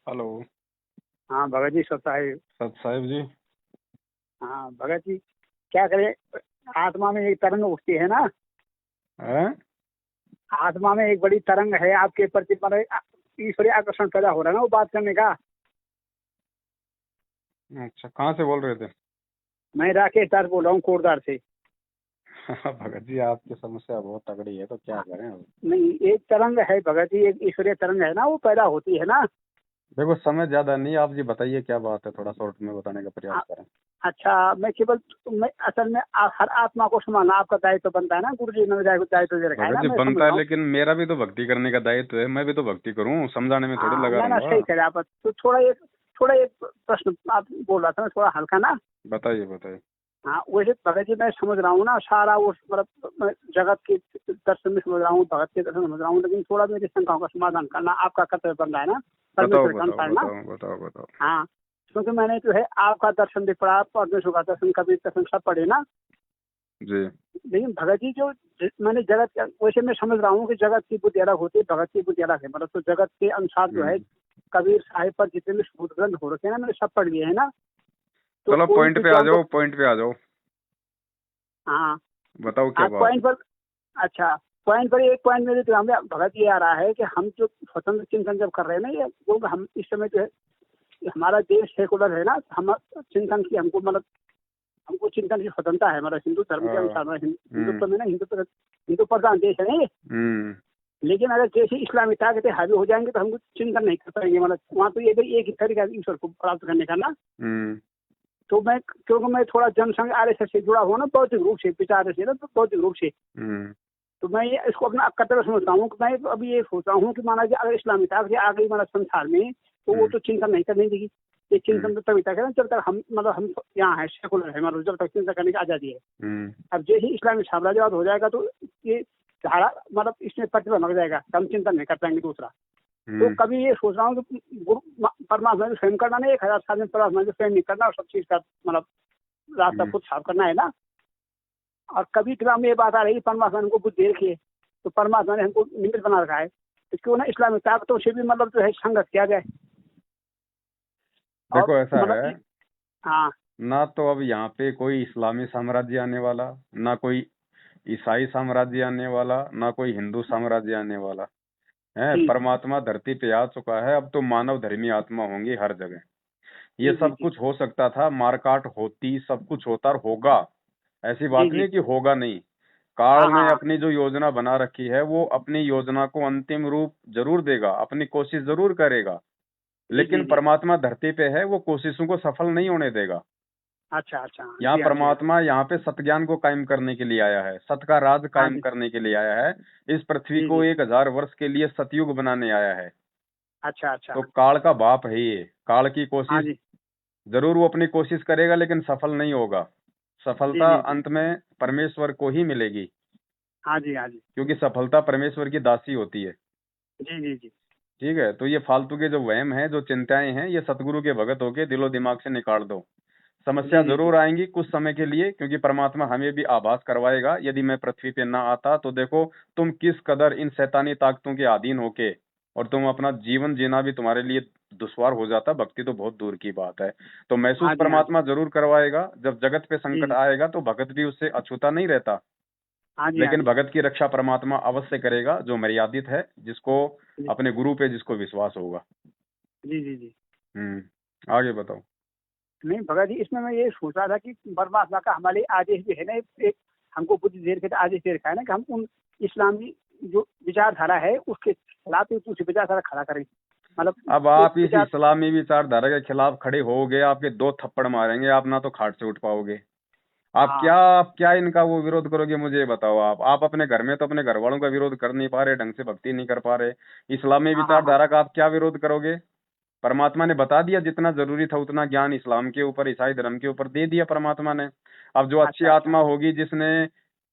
Hello. हाँ भगत जी सत साहिब। सत साहिब जी। हाँ भगत जी, क्या करें। आत्मा में एक तरंग उठती है ना। हैं? आत्मा में एक बड़ी तरंग है आपके प्रति, मतलब ईश्वरीय आकर्षण पैदा हो रहा है ना वो बात करने का। अच्छा, कहाँ से बोल रहे थे? मैं राकेश दास बोल रहा हूँ, कोटद्वार से। भगत जी, आपकी समस्या बहुत तगड़ी है, तो क्या करें अब? नहीं, एक तरंग है भगत जी, एक ईश्वरीय तरंग है ना, वो पैदा होती है ना। देखो, समय ज्यादा नहीं, आप जी बताइए क्या बात है, थोड़ा शॉर्ट में बताने का प्रयास आ- करें। अच्छा, मैं असल में हर आत्मा को संभालना आपका दायित्व बनता है ना। गुरु जी ने दायित्व दे रखा है भगत ना, जी मैं समझ बनता है, रहा हूँ। लेकिन मेरा भी तो भक्ति करने का दायित्व है, मैं भी तो भक्ति करूं, समझाने में थोड़ी हाँ, लगा ना रहूंगा। सही कह रहे आप। तो थोड़ा एक प्रश्न आप बोल रहा था मैं, थोड़ा हल्का ना। बताइए बताइए। हाँ, वैसे भगत जी मैं समझ रहा हूँ ना सारा वो, मतलब मैं जगत के दर्शन में समझ रहा हूँ, भगत के दर्शन समझ रहा हूँ, लेकिन थोड़ा मेरी शंकाओं का समाधान करना आपका कर्तव्य बन रहा है ना, बताओ परमेश्वर के बताओ अनुसार ना। बताओ बताओ बताओ। हाँ, क्योंकि मैंने जो है आपका दर्शन भी पढ़ा, परमेश्वर का दर्शन, कबीर दर्शन सब पढ़े ना। जी। लेकिन भगत जी मैंने जगत वैसे मैं समझ रहा हूँ कि जगत की बुद्धि अलग होती है, भगत की बुद्धि अलग है। मतलब तो जगत के अनुसार जो है हम्म। कबीर साहिब पर जितने भी शोध ग्रंथ हो रखे हैं ना, मैंने सब पढ़ लिए है ना। तो चलो कोई पॉइंट पे आ विद्वान जाओ, को। पॉइंट पे आ जाओ। हाँ, बताओ क्या आज बात पॉइंट है। पर। अच्छा, पॉइंट पर एक पॉइंट मेरे दिमाग में भगत ये आ रहा है कि हम जो स्वतंत्र चिंतन जब कर रहे हैं ना, ये वो हम इस समय जो है हमारा देश सेकुलर है ना, हम चिंतन की हमको चिंतन की स्वतंत्रता है। मतलब हिंदू धर्म के अनुसार, मतलब हम्म हिंदुत्व में ना, हिंदू प्रधान देश है ना ये। हम्म लेकिन अगर जैसे इस्लामी ताकत हावी हो जाएंगे तो हमको चिंतन नहीं कर पाएंगे। मतलब वहाँ तो ये एक ही तरीका है ईश्वर को प्राप्त करने का ना। हम्म तो क्योंकि मैं थोड़ा जनसंघ RSS से जुड़ा हुआ ना, बौद्धिक रूप से, विचार से ना, तो बौद्धिक रूप से। हम्म तो मैं ये इसको अपना कर्तव्य समझता हूँ कि मैं अभी ये सोच रहा हूँ कि माना कि अगर इस्लामी ताकत आ गई मतलब संसार में, तो वो हम्म तो चिंतन नहीं करने देगी। ये हम्म चिंतन तो तभी तक है ना जब तक हम यहाँ है, सेकुलर है, मतलब जब तक चिंतन करने की आजादी है। हम्म अब जैसे ही इस्लामी साम्राज्यवाद हो जाएगा तो ये धारा, मतलब इसमें प्रतिबंध लग जाएगा, हम चिंतन नहीं कर पाएंगे दूसरा। तो हम्म कभी ये सोच रहा हूँ कि परमात्मा को स्वयं करना नहीं, 1000 साल में परमात्मा को स्वयं नहीं करना, और सब चीज का मतलब रास्ता हम्म खुद साफ करना है ना। और कभी कभार में ये बात आ रही है परमात्मा ने हमको बुद्धि रखी है, तो परमात्मा ने हमको निमित्त बना रखा है, तो क्यों ना इस्लामी ताकतों से भी मतलब जो है संघर्ष किया जाए। और देखो ऐसा मतलब है, हाँ ना तो अब यहाँ पे कोई इस्लामी साम्राज्य आने वाला, ना कोई ईसाई साम्राज्य आने वाला, ना कोई हिंदू साम्राज्य आने वाला है। जी परमात्मा धरती पे आ चुका है, अब तो मानव धर्मी आत्मा होंगी हर जगह। ये जी जी सब जी कुछ हो सकता था, मारकाट होती, सब कुछ होता और होगा। ऐसी जी बात जी। नहीं कि होगा नहीं। काल हाँ ने हाँ अपनी जो योजना बना रखी है, वो अपनी योजना को अंतिम रूप जरूर देगा, अपनी कोशिश जरूर करेगा। जी जी लेकिन जी। परमात्मा धरती पे है, वो कोशिशों को सफल नहीं होने देगा। अच्छा अच्छा, यहाँ जी हाँ जी हाँ। परमात्मा यहाँ पे सत ज्ञान को कायम करने के लिए आया है, सत का राज हाँ कायम जी करने के लिए आया है। इस पृथ्वी जी को जी। 1000 वर्ष के लिए सतयुग बनाने आया है। अच्छा अच्छा। तो काल का बाप है ये, काल की हाँ कोशिश जी। जरूर वो अपनी कोशिश करेगा, लेकिन सफल नहीं होगा। जी सफलता जी जी। अंत में परमेश्वर को ही मिलेगी, हाँ जी हाँ जी। क्योंकि सफलता परमेश्वर की दासी होती है। जी जी जी। ठीक है, तो ये फालतू के जो वहम है, जो चिंताएं हैं, ये सतगुरु के भगत होके दिलो दिमाग से निकाल दो। समस्या जी जी जी। जरूर आएंगी कुछ समय के लिए, क्योंकि परमात्मा हमें भी आभास करवाएगा। यदि मैं पृथ्वी पे ना आता तो देखो तुम किस कदर इन शैतानी ताकतों के अधीन होके, और तुम अपना जीवन जीना भी तुम्हारे लिए दुश्वार हो जाता, भक्ति तो बहुत दूर की बात है। तो महसूस हाँ जी हाँ जी। परमात्मा जरूर करवाएगा। जब जगत पे जी संकट जी। आएगा तो भगत भी उससे अछूता नहीं रहता। हाँ जी हाँ लेकिन जी। भगत की रक्षा परमात्मा अवश्य करेगा, जो मर्यादित है, जिसको जी अपने गुरु पे जिसको विश्वास होगा। जी जी जी। आगे बताओ। नहीं भगत जी, इसमें मैं ये सोच रहा था कि परमात्मा का हमारे लिए आदेश भी है ना, एक हमको बुद्धि दे के आदेश दे रखा है ना कि हम उन इस्लामी जो विचारधारा है उसके खिलाफ एक दूसरी विचारधारा खड़ा करें। मतलब अब एक आप इस विचार। इस्लामी विचारधारा के खिलाफ खड़े होगे, आपके दो थप्पड़ मारेंगे, आप ना तो खाट से उठ पाओगे। हाँ आप क्या इनका वो विरोध करोगे, मुझे ये बताओ। आप अपने घर में तो अपने घर वालों का विरोध कर नहीं पा रहे, ढंग से भक्ति नहीं कर पा रहे, इस्लामी हाँ हाँ हाँ। विचारधारा का आप क्या विरोध करोगे? परमात्मा ने बता दिया, जितना जरूरी था उतना ज्ञान इस्लाम के ऊपर, ईसाई धर्म के ऊपर दे दिया परमात्मा ने। अब जो अच्छी अच्छा अच्छा। आत्मा होगी, जिसने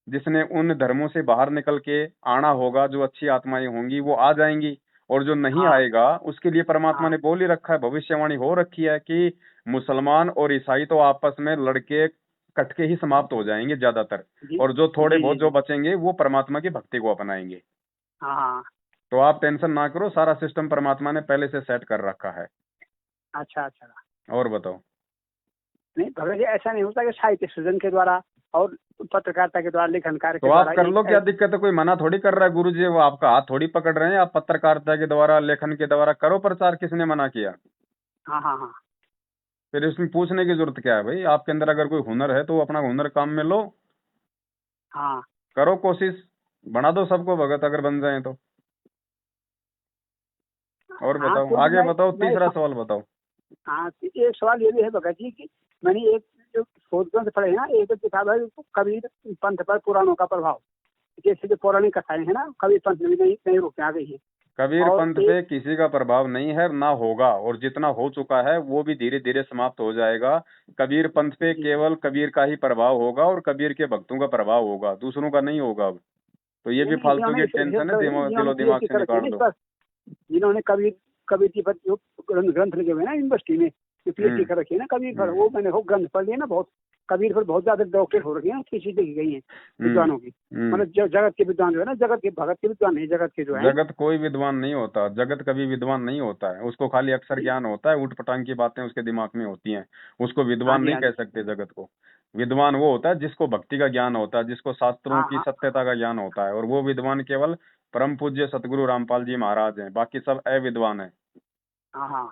जिसने उन धर्मों से बाहर निकल के आना होगा, जो अच्छी आत्माएं होंगी वो आ जाएंगी। और जो नहीं हाँ आएगा उसके लिए परमात्मा हाँ। ने बोल ही रखा है, भविष्यवाणी हो रखी है कि मुसलमान और ईसाई तो आपस में लड़के कट के ही समाप्त हो जाएंगे ज्यादातर। जी और जो थोड़े जी बहुत जी जो जी। बचेंगे वो परमात्मा की भक्ति को अपनाएंगे। हाँ हाँ। तो आप टेंशन ना करो, सारा सिस्टम परमात्मा ने पहले से सेट कर रखा है। अच्छा अच्छा। और बताओ। नहीं भगत जी, ऐसा नहीं होता कि साहित्य सृजन के द्वारा और पत्रकारिता के द्वारा, लेखन कार्य के तो आप द्वारा कर लो, क्या एक दिक्कत है? कोई मना थोड़ी कर रहा है गुरु जी, वो आपका हाथ थोड़ी पकड़ रहे हैं। आप पत्रकारिता के द्वारा, लेखन के द्वारा करो प्रचार, किसने मना किया? हाँ हाँ हाँ फिर इसमें पूछने की जरूरत क्या है भाई? आपके अंदर अगर कोई हुनर है तो अपना हुनर काम में लो, हाँ करो कोशिश, बना दो सबको भगत अगर बन जाए तो। और हाँ। बताओ, क्योंकि आगे बताओ, मैं तीसरा सवाल बताओ। हाँ, तो एक सवाल ये भी है भगत जी कि मैंने एक जो शोध ग्रंथ पढ़े हैं ना, एक किताब है कबीर पंथ पर पुराणों का प्रभाव। जैसे जो पौराणिक कथाएं हैं ना, कबीर पंथ में भी नई नई रूप में आ गई है। कबीर और पंथ एक पे किसी का प्रभाव नहीं है, ना होगा, और जितना हो चुका है वो भी धीरे धीरे समाप्त हो जाएगा। कबीर पंथ पे जी केवल कबीर का ही प्रभाव होगा और कबीर के भक्तों का प्रभाव होगा, दूसरों का नहीं होगा अब। तो ये भी नहीं, फालतू जिन्होंने की टेंशन है, जिन्होंने दिलो दिमाग पीएचडी से कर रखी है निकाल ना इस दो। पर, जिन्होंने कबीर कबीर की पर जो ग्रंथ लिखे हुए हैं ना यूनिवर्सिटी में, जो पीएचडी कर रखी है ना कबीर पर, वो मैंने वो ग्रंथ पढ़ लिए ना बहुत। कबीर पर बहुत ज्यादा डॉक्टरेट हो रखी है, थीसिस लिखी गई है विद्वानों की। हम्म। मतलब जगत के विद्वान जो है ना, जगत के भगत के विद्वान नहीं, जगत के जो है। जगत कोई विद्वान नहीं होता, जगत कभी विद्वान नहीं होता है, उसको खाली अक्षर ज्ञान होता है, ऊटपटांग की बातें उसके दिमाग में होती हैं। उसको हाँ विद्वान जी नहीं हाँ कह जी। सकते जगत को। विद्वान वो होता है जिसको भक्ति का ज्ञान होता है, जिसको शास्त्रों हाँ की हाँ सत्यता का ज्ञान होता है, और वो विद्वान केवल परम पूज्य सतगुरु रामपाल जी महाराज हैं, बाकी सब अविद्वान है। हाँ हाँ।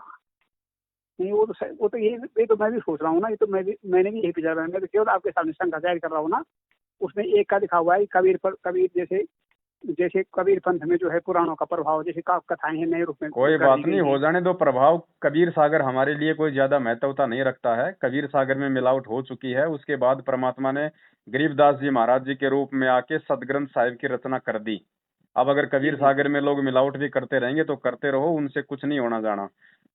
नहीं, वो तो ये तो मैं भी सोच रहा हूँ ना, ये तो मैंने भी यही विचार है। मैं तो केवल आपके सामने शंका जाहिर कर रहा हूँ ना। उसमें एक का लिखा हुआ है कबीर पर, कबीर जैसे जैसे कबीर पंथ में जो है पुराणों का प्रभाव, जैसे कथाएं हैं नए रूप में कोई कर दी बात नहीं, गई हो हैं। जाने दो प्रभाव। कबीर सागर हमारे लिए कोई ज्यादा महत्वता नहीं रखता है। कबीर सागर में मिलावट हो चुकी है, उसके बाद परमात्मा ने गरीबदास जी महाराज जी के रूप में आके सतग्रंथ साहिब की रचना कर दी। अब अगर जी कबीर जी। सागर में लोग मिलावट भी करते रहेंगे तो करते रहो, उनसे कुछ नहीं होना जाना।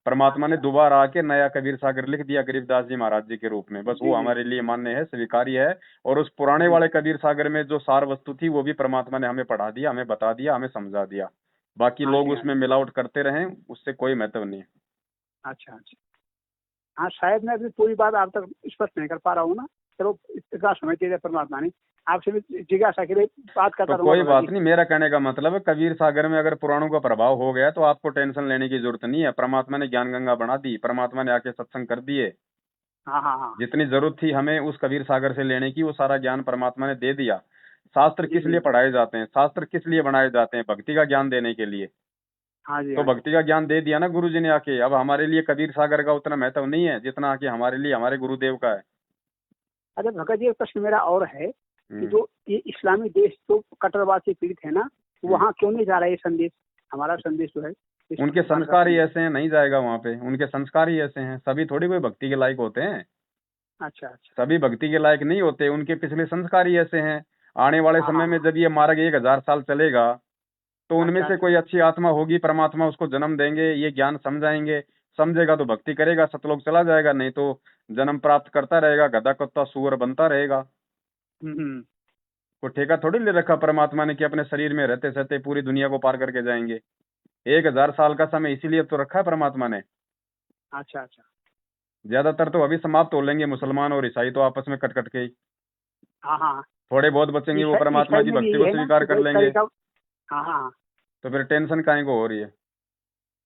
परमात्मा ने अच्छा। दोबारा आके नया कबीर सागर लिख दिया गरीबदास जी महाराज जी के रूप में, बस जी वो जी हमारे लिए मान्य है, स्वीकार्य है। और उस पुराने जी। वाले कबीर सागर में जो सार वस्तु थी वो भी परमात्मा ने हमें पढ़ा दिया, हमें बता दिया, हमें समझा दिया। बाकी हाँ लोग जी हाँ उसमें जी। मिलावट करते रहें, उससे कोई महत्व नहीं है। अच्छा अच्छा। हाँ, शायद मैं अभी पूरी बात आप तक स्पष्ट नहीं कर पा रहा हूँ ना। चलो, इतना समय दे दिया परमात्मा ने। आपसे भी जिज्ञासा के लिए बात तो करता रहूंगा कोई भगत बात जी। नहीं, मेरा कहने का मतलब है कबीर सागर में अगर पुराणों का प्रभाव हो गया तो आपको टेंशन लेने की जरूरत नहीं है। परमात्मा ने ज्ञान गंगा बना दी, परमात्मा ने आके सत्संग कर दिए। हाँ हाँ हाँ। जितनी जरूरत थी हमें उस कबीर सागर से लेने की, वो सारा ज्ञान परमात्मा ने दे दिया। शास्त्र जी किस जी लिए पढ़ाए जाते हैं? शास्त्र किस लिए बनाए जाते हैं? भक्ति का ज्ञान देने के लिए। हाँ जी तो हाँ जी। भक्ति का ज्ञान दे दिया ना गुरु जी ने आके। अब हमारे लिए कबीर सागर का उतना महत्व नहीं है जितना कि हमारे लिए हमारे गुरुदेव का है। अच्छा भगत जी, एक प्रश्न मेरा और है कि हम्म। जो ये इस्लामी देश जो कट्टरवाद से पीड़ित है ना, हम्म। वहाँ क्यों नहीं जा रहा है ये संदेश? हमारा संदेश जो है इस उनके प्रकार का संस्कार ही संदेश। ऐसे हैं, नहीं जाएगा वहां पे। उनके संस्कार ही ऐसे हैं, सभी थोड़ी कोई भक्ति के लायक होते हैं। अच्छा अच्छा। सभी भक्ति के लायक नहीं होते, उनके पिछले संस्कार ही ऐसे हैं। आने वाले हाँ हाँ समय में हाँ। जब ये मार्ग 1000 साल चलेगा तो उनमें अच्छा से अच्छा। कोई अच्छी आत्मा होगी, परमात्मा उसको जन्म देंगे, ये ज्ञान समझाएंगे। समझेगा तो भक्ति करेगा, सतलोक चला जाएगा, नहीं तो जन्म प्राप्त करता रहेगा, गधा कुत्ता सुअर बनता रहेगा। हम्म। कोई ठेका थोड़ी ले रखा परमात्मा ने कि अपने शरीर में रहते सहते पूरी दुनिया को पार करके जाएंगे। 1000 साल का समय इसीलिए तो रखा है परमात्मा ने। अच्छा अच्छा। ज्यादातर तो अभी समाप्त हो लेंगे, मुसलमान और ईसाई तो आपस में कट कट के ही। हाँ हाँ। थोड़े बहुत बचेंगे, वो ईसाई परमात्मा ईसाई की में भी भक्ति यही को है ना स्वीकार कि कर भाई लेंगे। तरीका। हाँ हाँ हाँ। तो फिर टेंशन काहे को हो रही है?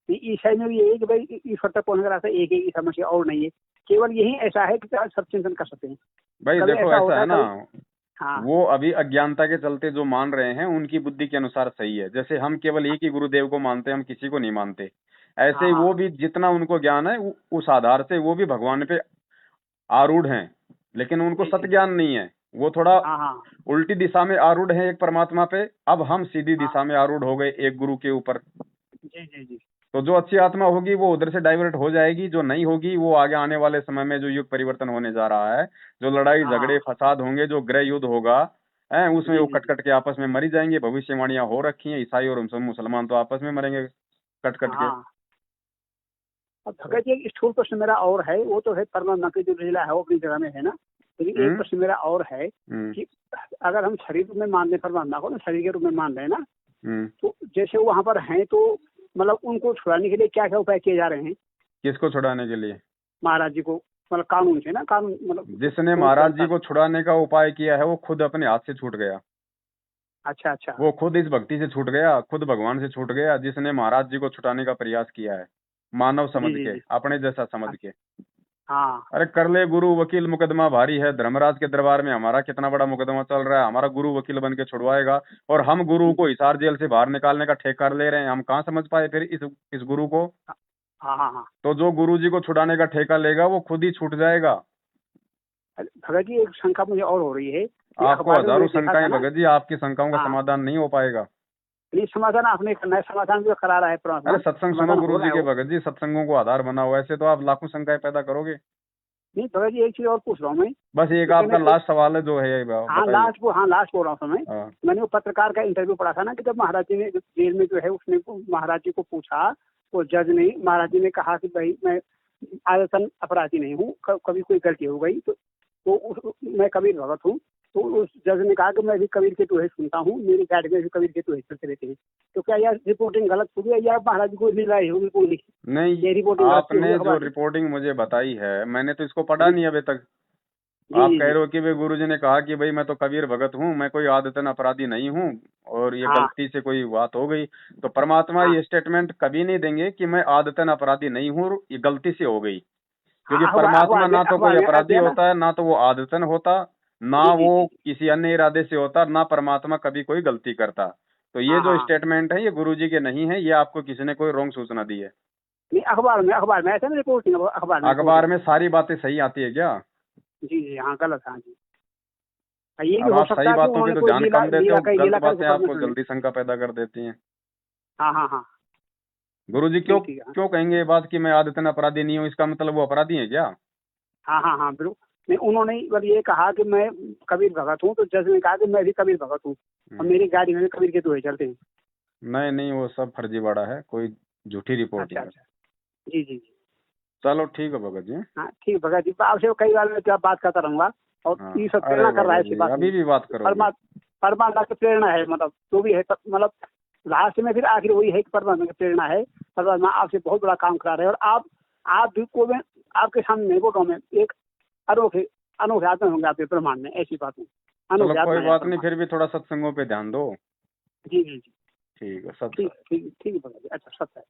ईसाई में भी यही है कि भाई ईश्वर तक पहुंचने का रास्ता एक ही ईसा मसीह, और नहीं है। केवल यही ऐसा है कि आप सब चिंतन कर सकते हैं। भाई कभी देखो, ऐसा ऐसा होता है है ना, कभी। हाँ वो अभी अज्ञानता के चलते जो मान रहे हैं उनकी बुद्धि के अनुसार सही है। जैसे हम केवल एक ही गुरुदेव को मानते हैं, हम किसी को नहीं मानते। ऐसे हाँ ही हाँ वो भी जितना उनको ज्ञान है उस आधार से वो भी भगवान पे आरूढ़ हैं, लेकिन उनको जी सत जी। ज्ञान नहीं है। वो थोड़ा हाँ हाँ उल्टी दिशा में आरूढ़ है एक परमात्मा पे। अब हम सीधी हाँ। दिशा में आरूढ़ हो गए एक गुरु के ऊपर। जी जी जी। तो जो अच्छी आत्मा होगी वो उधर से डाइवर्ट हो जाएगी, जो नहीं होगी वो आगे आने वाले समय में जो युग परिवर्तन होने जा रहा है, जो लड़ाई हाँ झगड़े हाँ। फसाद होंगे, जो गृह युद्ध होगा, है उसमें जी वो जी कट जी। कट के आपस में मरी जाएंगे। भविष्यवाणियां हो रखी हैं, ईसाई और मुसलमान तो आपस में मरेंगे कट कट के। हाँ। अब भगत जी, एक स्थूल प्रश्न मेरा और है, वो तो है परमात्मा की जो लीला है वो अपनी जगह में है ना। लेकिन एक हम्म। प्रश्न मेरा और है हम्म। कि अगर हम शरीर रूप में मान लें परमात्मा को ना, शरीर के रूप में मान लें ना, हम्म। तो जैसे वो वहाँ पर हैं तो मतलब उनको छुड़ाने के लिए क्या क्या उपाय किए जा रहे हैं? किसको छुड़ाने के लिए? महाराज जी को, मतलब कानून से ना, कानून मतलब जिसने कोर्ट के महाराज जी अनुसार। को छुड़ाने का उपाय किया है वो खुद अपने हाथ से छूट गया। अच्छा अच्छा। वो खुद इस भक्ति से छूट गया, खुद भगवान से छूट गया, जिसने महाराज जी को छुटाने का प्रयास किया है। मानव समझ जी, के, जी। अपने जैसा समझ के। हाँ अरे कर ले गुरु वकील, मुकदमा भारी है। धर्मराज के दरबार में हमारा कितना बड़ा मुकदमा चल रहा है, हमारा गुरु वकील बन के छुड़वाएगा, और हम गुरु को हिसार जेल से बाहर निकालने का ठेका ले रहे हैं। हम कहाँ समझ पाए फिर इस गुरु को। हाँ हाँ हाँ। तो जो गुरु जी को छुड़ाने का ठेका लेगा वो खुद ही छूट जाएगा। अरे भगत जी, एक शंका मुझे और हो रही है कि आपको अखबार में हजारों मैंने देखा शंकाएं था ना। भगत जी, आपकी शंकाओं का हाँ। समाधान नहीं हो पाएगा। नहीं, समाधान आपने करना है, समाधान भी करा रहा है परमात्मा। अरे सत्संग सुनो समाधान हो गुरु रहा जी है के वो। भगत जी, सत्संगों को आधार बनाओ, ऐसे तो आप लाखों शंकाएं पैदा करोगे। नहीं भगत जी, एक चीज और पूछ रहा हूँ मैं। बस एक तो आपका मैंने लास्ट सवाल है जो है, हाँ बताइए। लास्ट बोल रहा हूँ मैं। हाँ। मैंने वो पत्रकार का इंटरव्यू पढ़ा था ना, कि जब महाराज जी ने जेल में जो है, उसने महाराज जी को पूछा, वो जज ने, महाराज जी ने कहा कि भाई मैं आदतन अपराधी नहीं हूँ, कभी कोई गलती हो गई तो मैं कबीर भगत हूँ। तो उस जज ने कहा कि मैं भी कबीर के दोहे सुनता हूँ, मेरी गाड़ी में भी कबीर के दोहे चलते रहते हैं। तो क्या यह रिपोर्टिंग गलत हुई है, या महाराज जी को मिल रही होगी पूरी? नहीं, ये रिपोर्टिंग गलत आपने होगी जो अखबार में? रिपोर्टिंग मुझे बताई है, मैंने तो इसको पढ़ा नहीं अभी तक। जी आप जी कह जी। रहे हो कि भाई गुरुजी ने कहा कि भाई मैं तो कबीर भगत हूँ, मैं कोई आदतन अपराधी नहीं हूँ, और ये हाँ गलती से कोई बात हो गई। तो परमात्मा हाँ ये स्टेटमेंट कभी नहीं देंगे कि मैं आदतन अपराधी नहीं हूँ, ये गलती से हो गई। क्योंकि हाँ। परमात्मा ना तो कोई अखबार में आते अपराधी हैं ना। होता है, ना तो वो आदतन होता, ना जी जी वो जी। किसी अन्य इरादे से होता, ना परमात्मा कभी कोई गलती करता। तो ये हाँ जो हाँ। स्टेटमेंट है ये गुरुजी के नहीं है, ये आपको किसी ने कोई रॉन्ग सूचना दी है। नहीं, अखबार में ऐसा ना रिपोर्टिंग, अखबार में अखबार रिपोर्टिंग। में सारी बातें सही आती है क्या? जी जी हाँ, गलत, हाँ जी। ये भी अब हो आप सकता सही है कि बातों की उन्होंने तो कोई ध्यान लीला कम देते लीला हो, कई गलत लीला करके बातें पब्लिश आपको कर ली। जल्दी शंका पैदा कर देती हैं। हाँ हाँ हाँ। गुरुजी क्यों ठीक है। क्यों कहेंगे ये बात कि मैं आदतन अपराधी नहीं हूँ, इसका मतलब वो अपराधी है क्या? हाँ हाँ हाँ बिल्कुल। नहीं, उन्होंने बस ये कहा कि मैं कबीर भगत हूँ, तो जज ने कहा कि मैं भी कबीर भगत हूँ, और मेरी गाड़ी में भी कबीर के दोहे चलते हैं। नहीं नहीं, वो सब फर्जीवाड़ा है, कोई झूठी रिपोर्टिंग अच्छा है। अच्छा। जी जी जी। चलो ठीक है भगत जी। हाँ ठीक है भगत जी, आपसे कई बार मैं क्या बात करता रहूँगा, और हाँ, ये सब अरे प्रेरणा कर रहा है भगत इसी जी बात में। अभी भी बात करोगे? परमात्मा की प्रेरणा है, मतलब जो भी है, मतलब लास्ट में फिर आखिर वही है कि परमात्मा की प्रेरणा है। परमात्मा आपसे बहुत बड़ा काम करा रहे हैं, और आप भी को मैं आपके सामने नहीं बोल रहा हूँ, मैं एक अनोखे अनोखे आत्मा होंगे आपके ब्रह्मांड में, ऐसी बात नहीं। चलो अनोखे आत्मा कोई है बात नहीं, ब्रह्मांड। फिर भी थोड़ा सत्संगों पे ध्यान दो। जी जी जी। ठीक है, सत्संग। ठीक है भगत जी, अच्छा सत्य है।